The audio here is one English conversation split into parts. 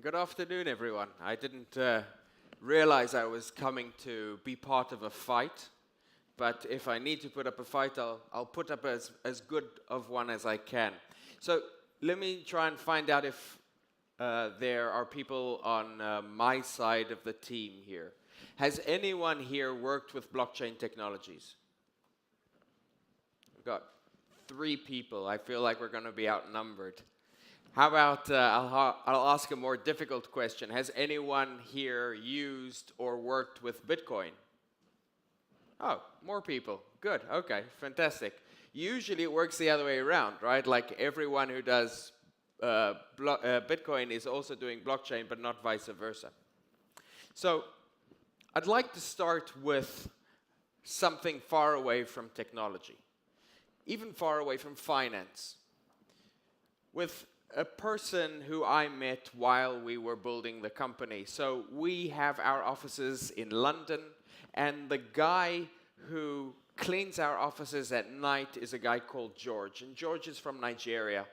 Good afternoon, everyone. I didn't realize I was coming to be part of a fight, but if I need to put up a fight, I'll put up as good of one as I can. So let me try and find out if there are people on my side of the team here. Has anyone here worked with blockchain technologies? We've got 3 people. I feel like we're going to be outnumbered. How about I'll ask a more difficult question. Has anyone here used or worked with Bitcoin? Oh, more people. Good. Okay, fantastic. Usually it works the other way around, right? Like everyone who does Bitcoin is also doing blockchain, but not vice versa. So I'd like to start with something far away from technology, even far away from finance, with a person who I met while we were building the company. So we have our offices in London, and the guy who cleans our offices at night is a guy called George, and George is from Nigeria.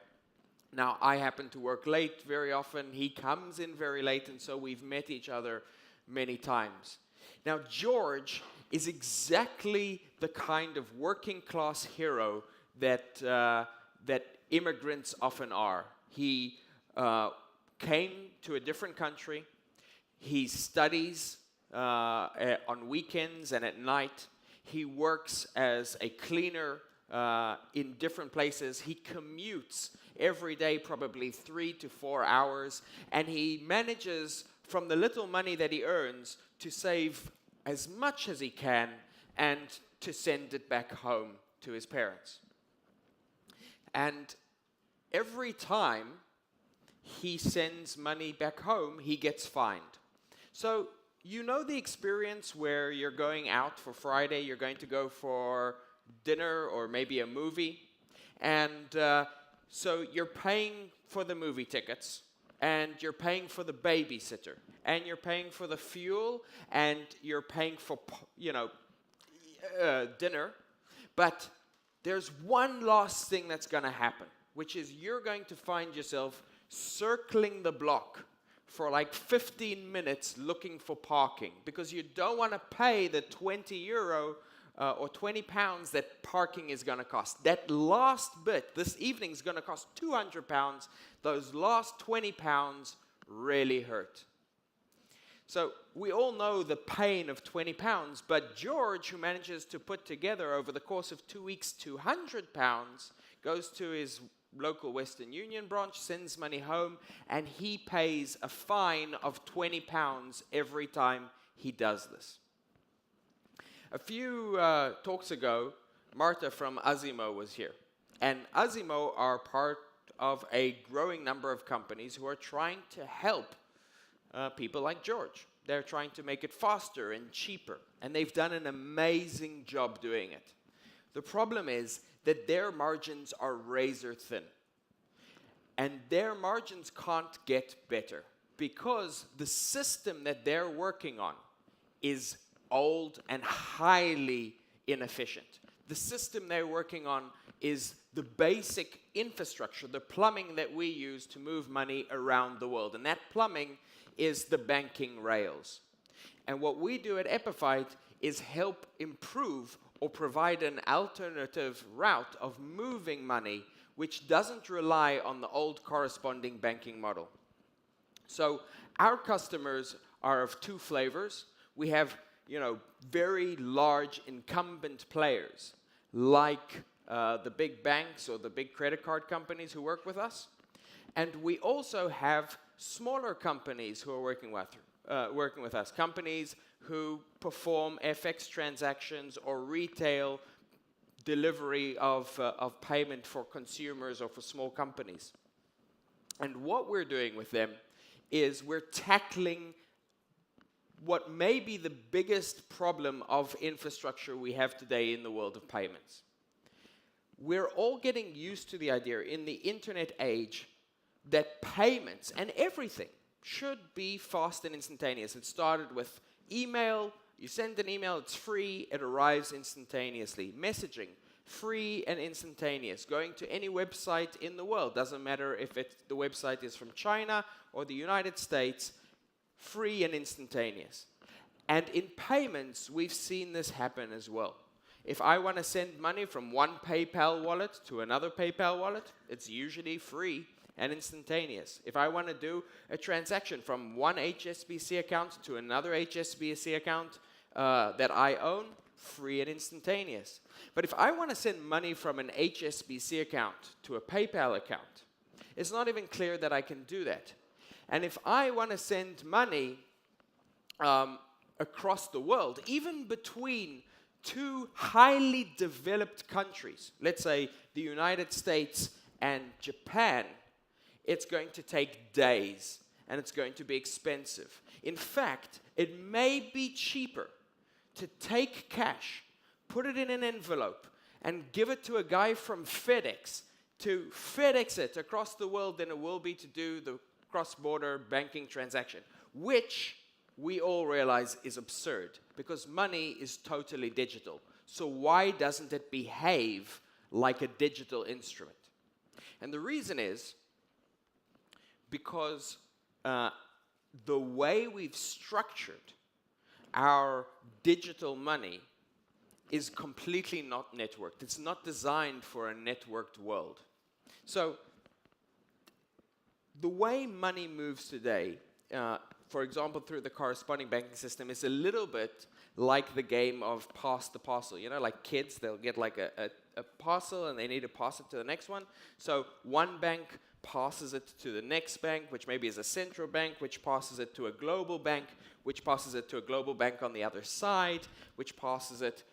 Now, I happen to work late very often. He comes in very late, and so we've met each other many times. Now, George is exactly the kind of working class hero that immigrants often are. He came to a different country. He studies on weekends and at night. He works as a cleaner in different places. He commutes every day, probably 3 to 4 hours, and he manages, from the little money that he earns, to save as much as he can and to send it back home to his parents. And every time he sends money back home, he gets fined. So you know the experience where you're going out for Friday, you're going to go for dinner or maybe a movie, and so you're paying for the movie tickets, and you're paying for the babysitter, and you're paying for the fuel, and you're paying for, dinner, but there's one last thing that's going to happen, which is you're going to find yourself circling the block for like 15 minutes looking for parking because you don't want to pay the €20 or £20 that parking is going to cost. That last bit, this evening, is going to cost £200. Those last £20 really hurt. So we all know the pain of £20, but George, who manages to put together over the course of 2 weeks £200, goes to his local Western Union branch, sends money home, and he pays a fine of £20 every time he does this. A few talks ago, Marta from Azimo was here. And Azimo are part of a growing number of companies who are trying to help people like George. They're trying to make it faster and cheaper. And they've done an amazing job doing it. The problem is that their margins are razor thin. And their margins can't get better because the system that they're working on is old and highly inefficient. The system they're working on is the basic infrastructure, the plumbing that we use to move money around the world. And that plumbing is the banking rails. And what we do at Epiphyte is help improve or provide an alternative route of moving money which doesn't rely on the old corresponding banking model. So our customers are of 2 flavors. We have very large incumbent players like the big banks or the big credit card companies who work with us. And we also have smaller companies who are working with us, companies who perform FX transactions or retail delivery of payment for consumers or for small companies. And what we're doing with them is we're tackling what may be the biggest problem of infrastructure we have today in the world of payments. We're all getting used to the idea in the internet age that payments and everything should be fast and instantaneous. It started with email. You send an email, it's free, it arrives instantaneously. Messaging. Free and instantaneous. Going to any website in the world, doesn't matter if the website is from China or the United States, free and instantaneous. And in payments, we've seen this happen as well. If I want to send money from one PayPal wallet to another PayPal wallet, it's usually free and instantaneous. If I want to do a transaction from one HSBC account to another HSBC account that I own, free and instantaneous. But if I want to send money from an HSBC account to a PayPal account, it's not even clear that I can do that. And if I want to send money across the world, even between two highly developed countries, let's say the United States and Japan, it's going to take days and it's going to be expensive. In fact, it may be cheaper to take cash, put it in an envelope, and give it to a guy from FedEx to FedEx it across the world than it will be to do the cross-border banking transaction, which we all realize is absurd because money is totally digital. So why doesn't it behave like a digital instrument? And the reason is because the way we've structured our digital money is completely not networked. It's not designed for a networked world. So the way money moves today, for example, through the corresponding banking system, is a little bit like the game of pass the parcel. You know, like kids, they'll get like a parcel and they need to pass it to the next one. So one bank passes it to the next bank, which maybe is a central bank, which passes it to a global bank, which passes it to a global bank on the other side, which passes it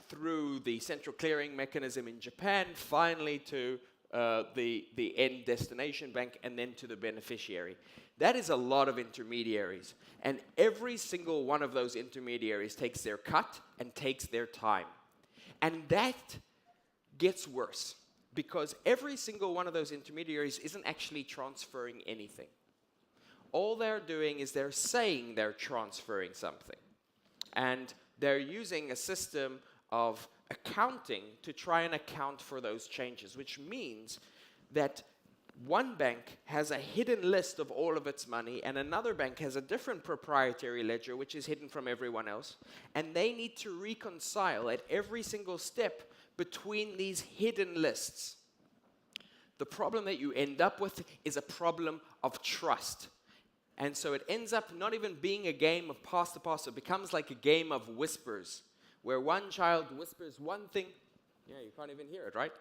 through the central clearing mechanism in Japan, finally to the end destination bank, and then to the beneficiary. That is a lot of intermediaries. And every single one of those intermediaries takes their cut and takes their time. And that gets worse, because every single one of those intermediaries isn't actually transferring anything. All they're doing is they're saying they're transferring something. And they're using a system of accounting to try and account for those changes, which means that one bank has a hidden list of all of its money, and another bank has a different proprietary ledger, which is hidden from everyone else, and they need to reconcile at every single step between these hidden lists. The problem that you end up with is a problem of trust. And so it ends up not even being a game of pass the parcel. It becomes like a game of whispers, where one child whispers one thing. Yeah, you can't even hear it, right?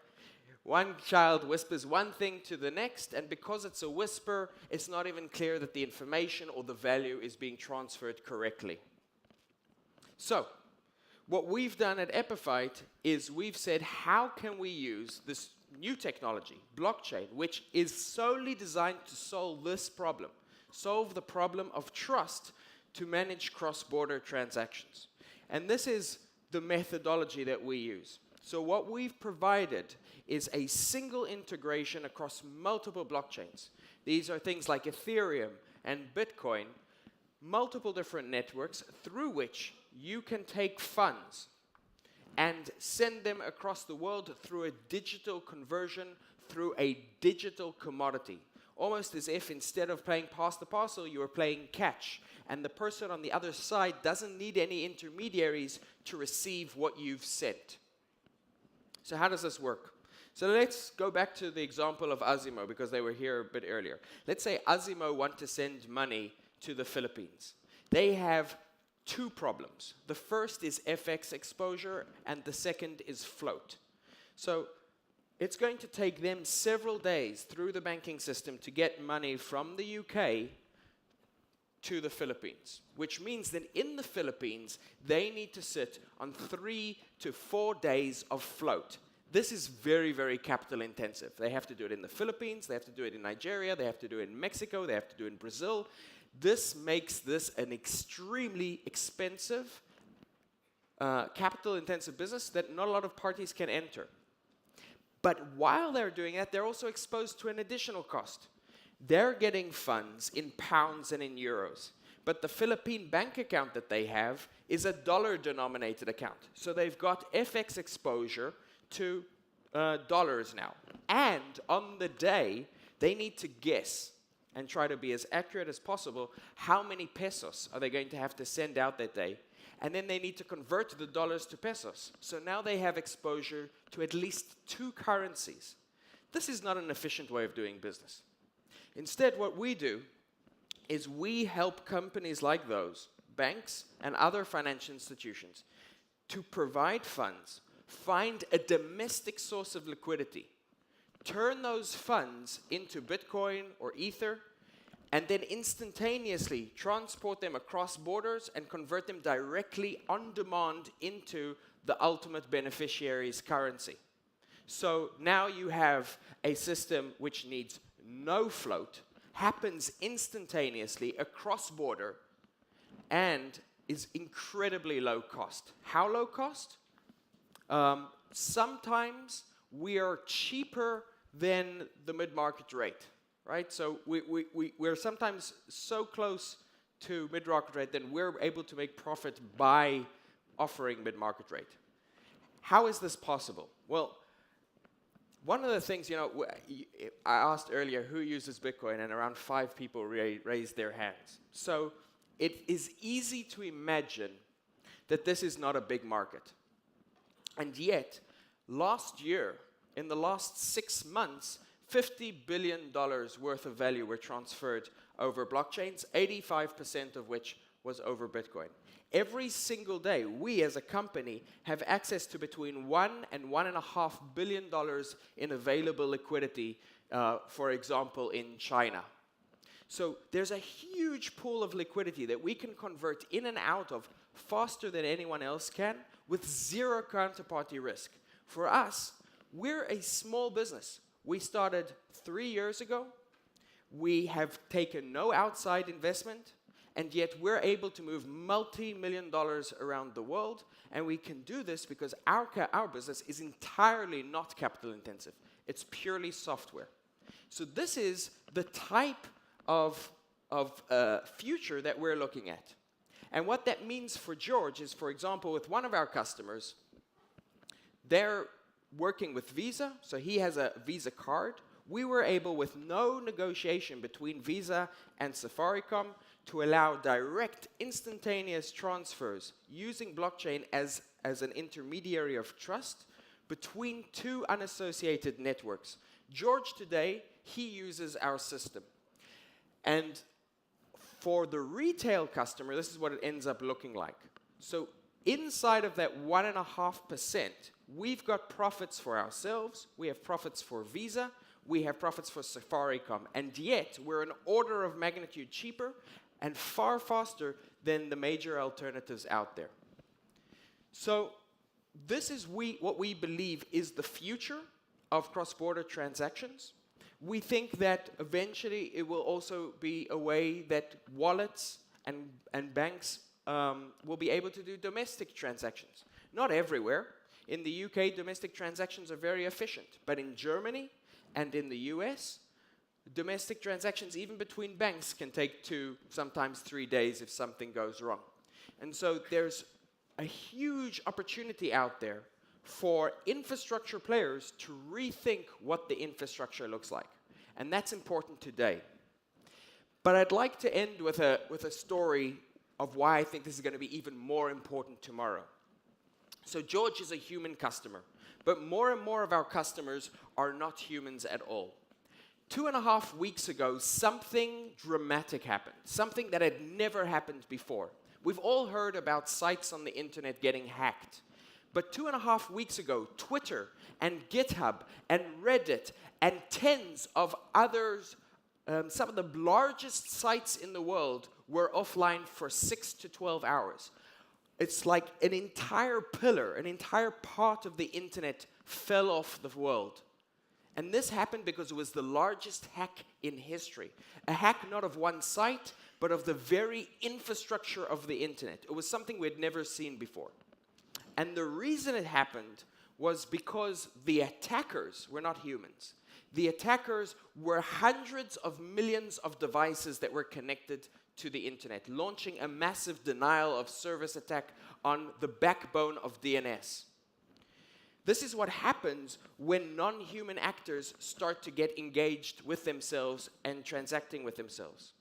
One child whispers one thing to the next, and because it's a whisper, it's not even clear that the information or the value is being transferred correctly. So, what we've done at Epiphyte is we've said, how can we use this new technology, blockchain, which is solely designed to solve this problem, solve the problem of trust to manage cross-border transactions. And this is the methodology that we use. So what we've provided is a single integration across multiple blockchains. These are things like Ethereum and Bitcoin, multiple different networks through which you can take funds and send them across the world through a digital conversion, through a digital commodity. Almost as if instead of playing pass the parcel, you are playing catch. And the person on the other side doesn't need any intermediaries to receive what you've sent. So how does this work? So let's go back to the example of Azimo, because they were here a bit earlier. Let's say Azimo want to send money to the Philippines. They have two problems. The first is FX exposure, and the second is float. So it's going to take them several days through the banking system to get money from the UK to the Philippines, which means that in the Philippines, they need to sit on 3 to 4 days of float. This is very, very capital intensive. They have to do it in the Philippines, they have to do it in Nigeria, they have to do it in Mexico, they have to do it in Brazil. This makes this an extremely expensive, capital intensive business that not a lot of parties can enter. But while they're doing that, they're also exposed to an additional cost. They're getting funds in pounds and in euros. But the Philippine bank account that they have is a dollar-denominated account. So they've got FX exposure to dollars now. And on the day, they need to guess and try to be as accurate as possible how many pesos are they going to have to send out that day. And then they need to convert the dollars to pesos. So now they have exposure to at least 2 currencies. This is not an efficient way of doing business. Instead, what we do is we help companies like those, banks and other financial institutions, to provide funds, find a domestic source of liquidity, turn those funds into Bitcoin or Ether, and then instantaneously transport them across borders and convert them directly on demand into the ultimate beneficiary's currency. So now you have a system which needs no float, happens instantaneously across border, and is incredibly low cost. How low cost? Sometimes we are cheaper than the mid-market rate, right? So we're sometimes so close to mid-market rate that we're able to make profit by offering mid-market rate. How is this possible? Well, one of the things, I asked earlier who uses Bitcoin, and around 5 people raised their hands. So it is easy to imagine that this is not a big market. And yet, last year, in the last 6 months, $50 billion worth of value were transferred over blockchains, 85% of which was over Bitcoin. Every single day, we as a company have access to between $1 and $1.5 billion in available liquidity, for example, in China. So there's a huge pool of liquidity that we can convert in and out of faster than anyone else can with zero counterparty risk. For us, we're a small business. We started 3 years ago. We have taken no outside investment, and yet we're able to move multi-million dollars around the world, and we can do this because our business is entirely not capital intensive. It's purely software. So this is the type of future that we're looking at. And what that means for George is, for example, with one of our customers, they're working with Visa, so he has a Visa card. We were able, with no negotiation between Visa and Safaricom, to allow direct, instantaneous transfers using blockchain as an intermediary of trust between 2 unassociated networks. George today, he uses our system. And for the retail customer, this is what it ends up looking like. So inside of that 1.5%, we've got profits for ourselves, we have profits for Visa, we have profits for Safaricom, and yet we're an order of magnitude cheaper and far faster than the major alternatives out there. So this is what we believe is the future of cross-border transactions. We think that eventually it will also be a way that wallets and banks will be able to do domestic transactions. Not everywhere. In the UK, domestic transactions are very efficient. But in Germany and in the US, domestic transactions, even between banks, can take 2, sometimes 3 days if something goes wrong. And so there's a huge opportunity out there for infrastructure players to rethink what the infrastructure looks like. And that's important today. But I'd like to end with a story of why I think this is going to be even more important tomorrow. So George is a human customer, but more and more of our customers are not humans at all. 2.5 weeks ago, something dramatic happened, something that had never happened before. We've all heard about sites on the internet getting hacked. But 2.5 weeks ago, Twitter and GitHub and Reddit and tens of others, some of the largest sites in the world, were offline for 6 to 12 hours. It's like an entire pillar, an entire part of the internet fell off the world. And this happened because it was the largest hack in history. A hack not of one site, but of the very infrastructure of the internet. It was something we had never seen before. And the reason it happened was because the attackers were not humans. The attackers were hundreds of millions of devices that were connected to the internet, launching a massive denial of service attack on the backbone of DNS. This is what happens when non-human actors start to get engaged with themselves and transacting with themselves.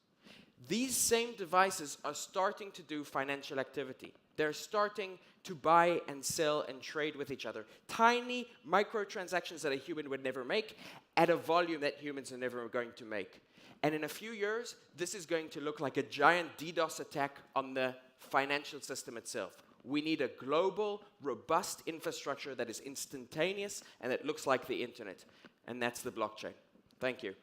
These same devices are starting to do financial activity. They're starting to buy and sell and trade with each other. Tiny microtransactions that a human would never make at a volume that humans are never going to make. And in a few years, this is going to look like a giant DDoS attack on the financial system itself. We need a global, robust infrastructure that is instantaneous and that looks like the internet. And that's the blockchain. Thank you.